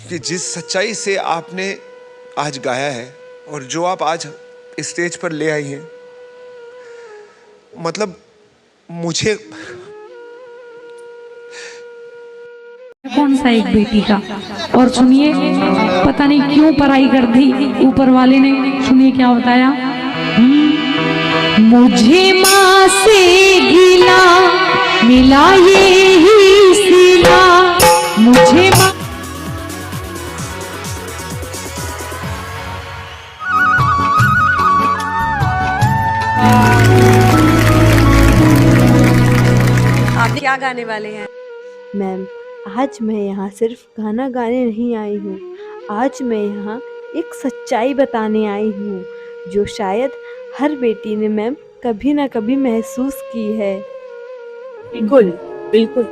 कि जिस सच्चाई से आपने आज गाया है और जो आप आज स्टेज पर ले आई हैं, मतलब मुझे कौन सा एक बेटी का। और सुनिए, पता नहीं क्यों पराई कर दी ऊपर वाले ने। सुनिए क्या बताया। मुझे माँ से गिला मिला ये ही सिला, मुझे माँ। आप क्या गाने वाले हैं? मैम, आज मैं यहाँ सिर्फ गाना गाने नहीं आई हूँ। आज मैं यहाँ एक सच्चाई बताने आई हूँ जो शायद हर बेटी ने मैम कभी ना कभी महसूस की है। बिल्कुल बिल्कुल।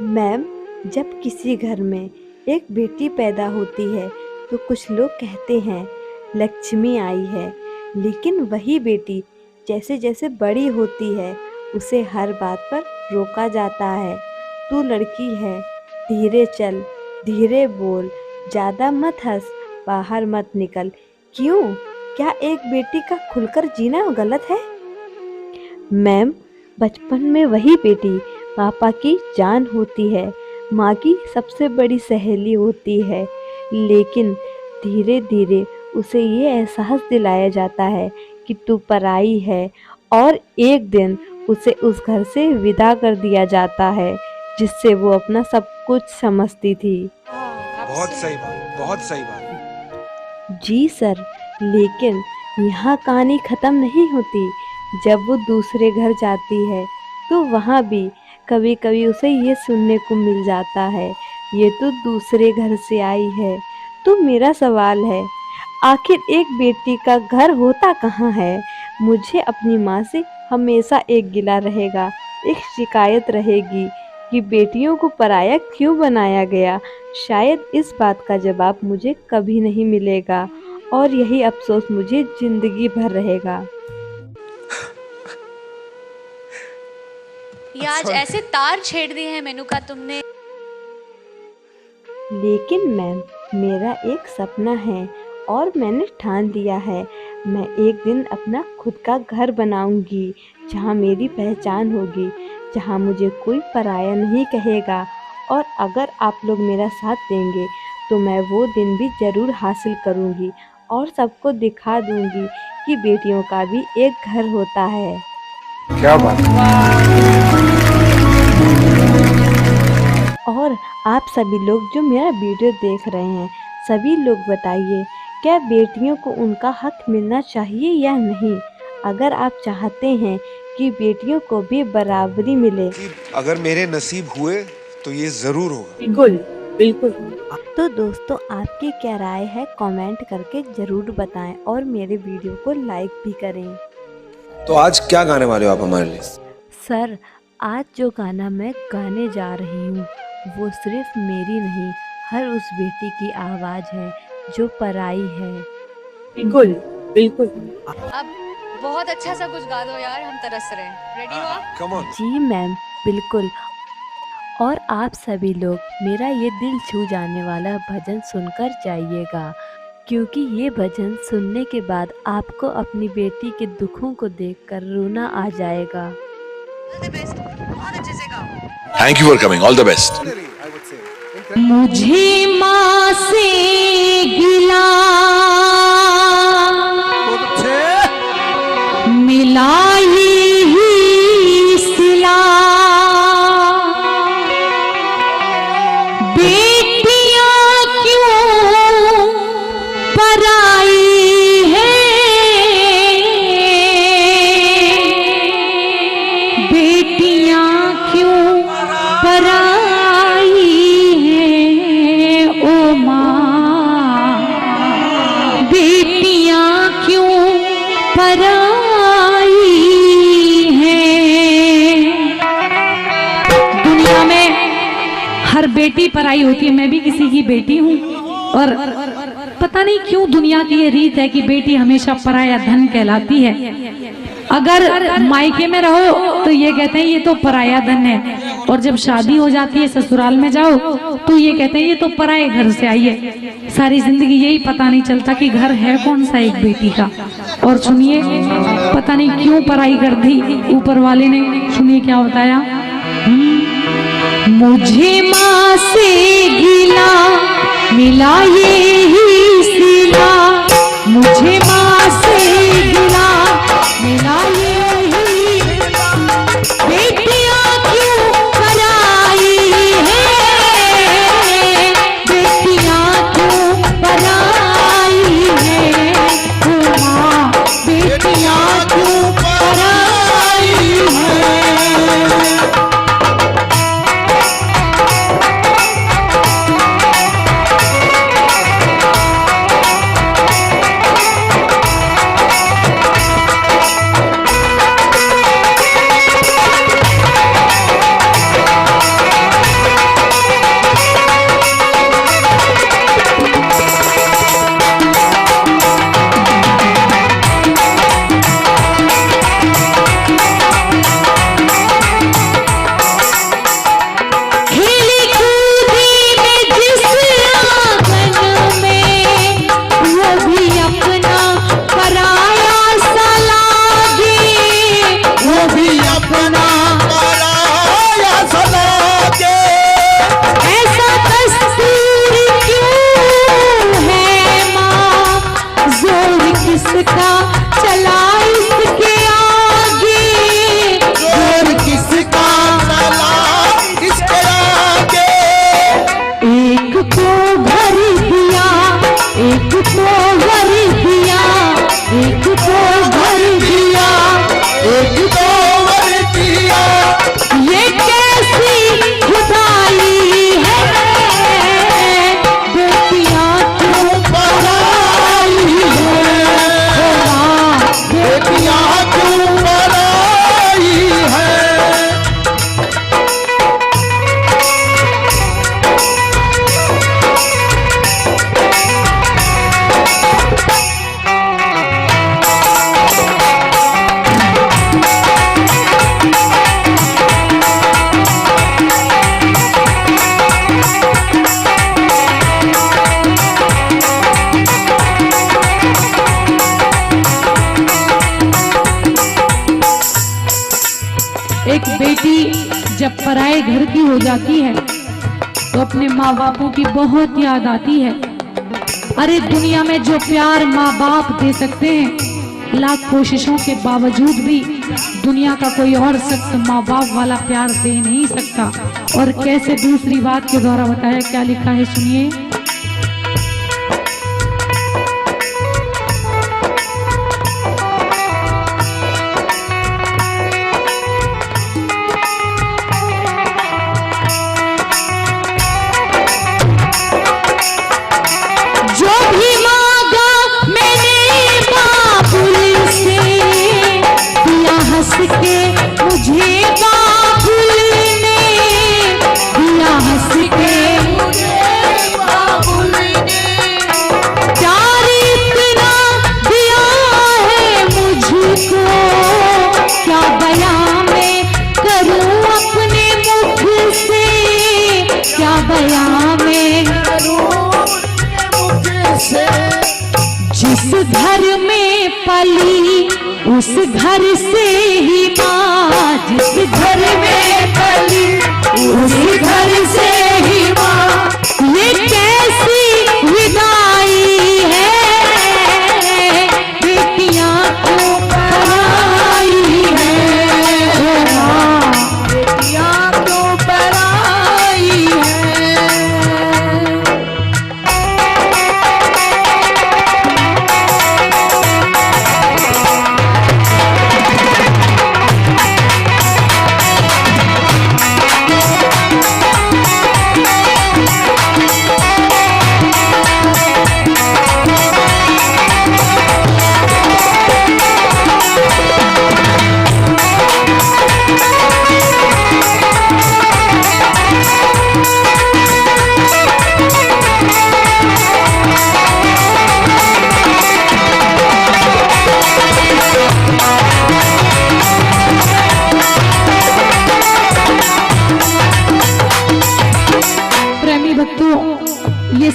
मैम, जब किसी घर में एक बेटी पैदा होती है तो कुछ लोग कहते हैं लक्ष्मी आई है, लेकिन वही बेटी जैसे जैसे बड़ी होती है उसे हर बात पर रोका जाता है। तू लड़की है, धीरे चल, धीरे बोल, ज़्यादा मत हंस, बाहर मत निकल। क्यों? क्या एक बेटी का खुलकर जीना गलत है? मैम, बचपन में वही बेटी पापा की जान होती है, माँ की सबसे बड़ी सहेली होती है, लेकिन धीरे धीरे उसे ये एहसास दिलाया जाता है कि तू पराई है और एक दिन उसे उस घर से विदा कर दिया जाता है जिससे वो अपना सब कुछ समझती थी। बहुत सही बात, बहुत सही बात। जी सर, लेकिन यहाँ कहानी ख़त्म नहीं होती। जब वो दूसरे घर जाती है तो वहाँ भी कभी कभी उसे ये सुनने को मिल जाता है, ये तो दूसरे घर से आई है। तो मेरा सवाल है, आखिर एक बेटी का घर होता कहाँ है? मुझे अपनी माँ से हमेशा एक गिला रहेगा, एक शिकायत रहेगी कि बेटियों को पराया क्यों बनाया गया। शायद इस बात का जवाब मुझे कभी नहीं मिलेगा और यही अफसोस मुझे जिंदगी भर रहेगा। ये आज ऐसे तार छेड़ दिए हैं मेनू का तुमने। लेकिन मैम, मेरा एक सपना है और मैंने ठान लिया है, मैं एक दिन अपना खुद का घर बनाऊंगी जहाँ मेरी पहचान होगी, जहाँ मुझे कोई पराया नहीं कहेगा। और अगर आप लोग मेरा साथ देंगे तो मैं वो दिन भी ज़रूर हासिल करूंगी और सबको दिखा दूंगी कि बेटियों का भी एक घर होता है। क्या बात है। और आप सभी लोग जो मेरा वीडियो देख रहे हैं, सभी लोग बताइए, क्या बेटियों को उनका हक मिलना चाहिए या नहीं? अगर आप चाहते हैं कि बेटियों को भी बराबरी मिले अगर मेरे नसीब हुए तो ये जरूर होगा। बिल्कुल बिल्कुल। तो दोस्तों, आपकी क्या राय है कमेंट करके ज़रूर बताएं और मेरे वीडियो को लाइक भी करें। तो आज क्या गाने वाले हो आप हमारे लिए? सर, आज जो गाना मैं गाने जा रही हूँ वो सिर्फ मेरी नहीं, हर उस बेटी की आवाज़ है जो पराई है। बिल्कुल बिल्कुल। अब बहुत अच्छा सा कुछ गा दो यार, हम तरस रहे हैं। रेडी हो आप? Come on. जी मैम, बिल्कुल। और आप सभी लोग मेरा ये दिल छू जाने वाला भजन सुनकर जाइएगा, क्योंकि ये भजन सुनने के बाद आपको अपनी बेटी के दुखों को देखकर रोना आ जाएगा। All the best, बहुत अच्छे से गाओ। Thank you for coming. All the best. मुझे माँ से गिला मिला ये ही सिला, बेटियाँ क्यों पराई है, बेटियाँ क्यों पराई है, ओ माँ, बेटियाँ क्यों पराई है। दुनिया में हर बेटी पराई होती है, मैं भी किसी की बेटी हूँ और पता नहीं क्यों दुनिया की ये रीत है कि बेटी हमेशा पराया धन कहलाती है। अगर मायके में रहो तो ये कहते हैं ये तो पराया धन है, और जब शादी हो जाती है ससुराल में जाओ तो ये कहते हैं ये तो पराये घर से आई है। सारी जिंदगी यही पता नहीं चलता कि घर है कौन सा एक बेटी का। और सुनिए, पता नहीं क्यों पराई कर दी ऊपर वाले ने। सुनिए क्या बताया। मुझे माँ से गिला मिला ये ही सिला, मुझे माँ से गिला मिला ये ही, बेटियां क्यों पराई है, बेटियां क्यों पराई है, ओ माँ बेटियां क्यों पराई है। एक बेटी जब पराए घर की हो जाती है तो अपने माँ बापों की बहुत याद आती है। अरे दुनिया में जो प्यार माँ बाप दे सकते हैं, लाख कोशिशों के बावजूद भी दुनिया का कोई और शख्स माँ बाप वाला प्यार दे नहीं सकता। और कैसे दूसरी बात के द्वारा बताया, क्या लिखा है सुनिए। जिस घर में पली उस घर से ही माँ, जिस घर में पली उस घर से ही माँ, ये कैसी विदाई है, बेटियां क्यों पराई है, माँ बेटियां क्यों पराई है।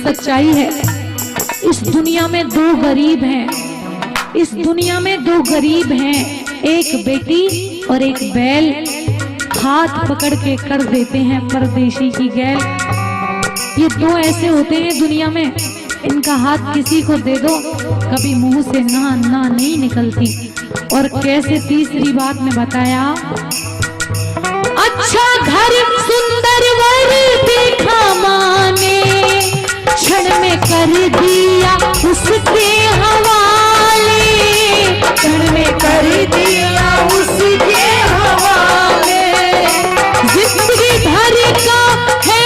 सच्चाई है। इस दुनिया में दो गरीब हैं, इस दुनिया में दो गरीब हैं, एक बेटी और एक बैल। हाथ पकड़ के कर देते हैं परदेशी की गैल। ये दो ऐसे होते हैं दुनिया में, इनका हाथ किसी को दे दो कभी मुंह से ना ना नहीं निकलती। और कैसे तीसरी बात में बताया, अच्छा घर सुंदर वर देखा माने, क्षण में कर दिया उसके हवाले, क्षण में कर दिया उसके हवाले। जिंदगी भर का है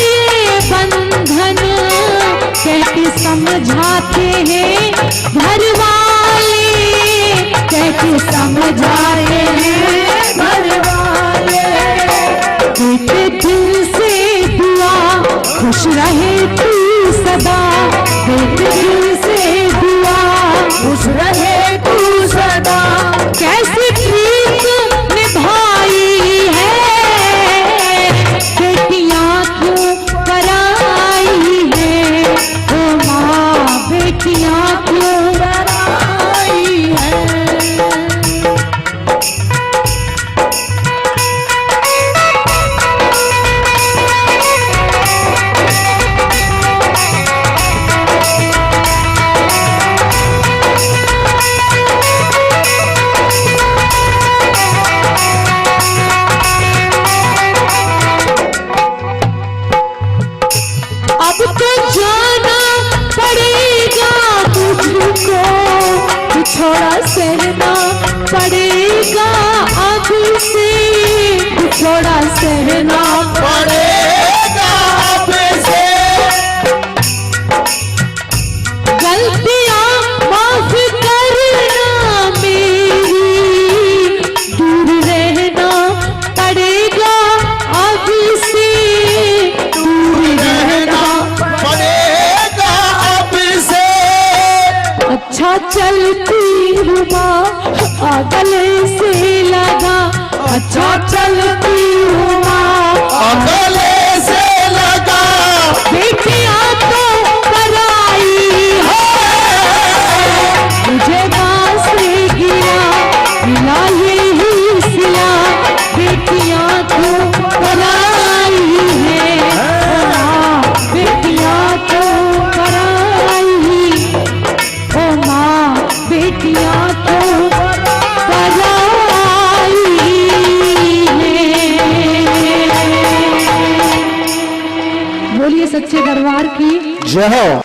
ये बंधन, कहते समझाते हैं घर वाले, कहते समझाते हैं घर वाले। देते दिल से दुआ खुश रहे तू सदा, देते दिल से दुआ खुश रहे तू सदा। कैसी प्रीत निभाई है, बेटियां क्यों पराई है, ओ माँ बेटियां क्यों पराई है। अब तो जाना पड़ेगा तुझको, बिछोड़ा सहना पड़ेगा अब से, बिछोड़ा सहना पड़ेगा अब से। गलतियां माफ करना मेरी, दूर रहना पड़ेगा अब से, दूर रहना पड़ेगा अब से। अच्छा चलती हूँ माँ गले से लगा, अच्छा चलती हूँ माँ गले से लगा। बेटियां तो पराई है, मुझे माँ से गिरा मिला यही सिला। बेटियां तो पराई है, बेटियां तो पराई, ओ माँ बेटियां तो पराई है। बोलिए सच्चे दरबार की जय हो।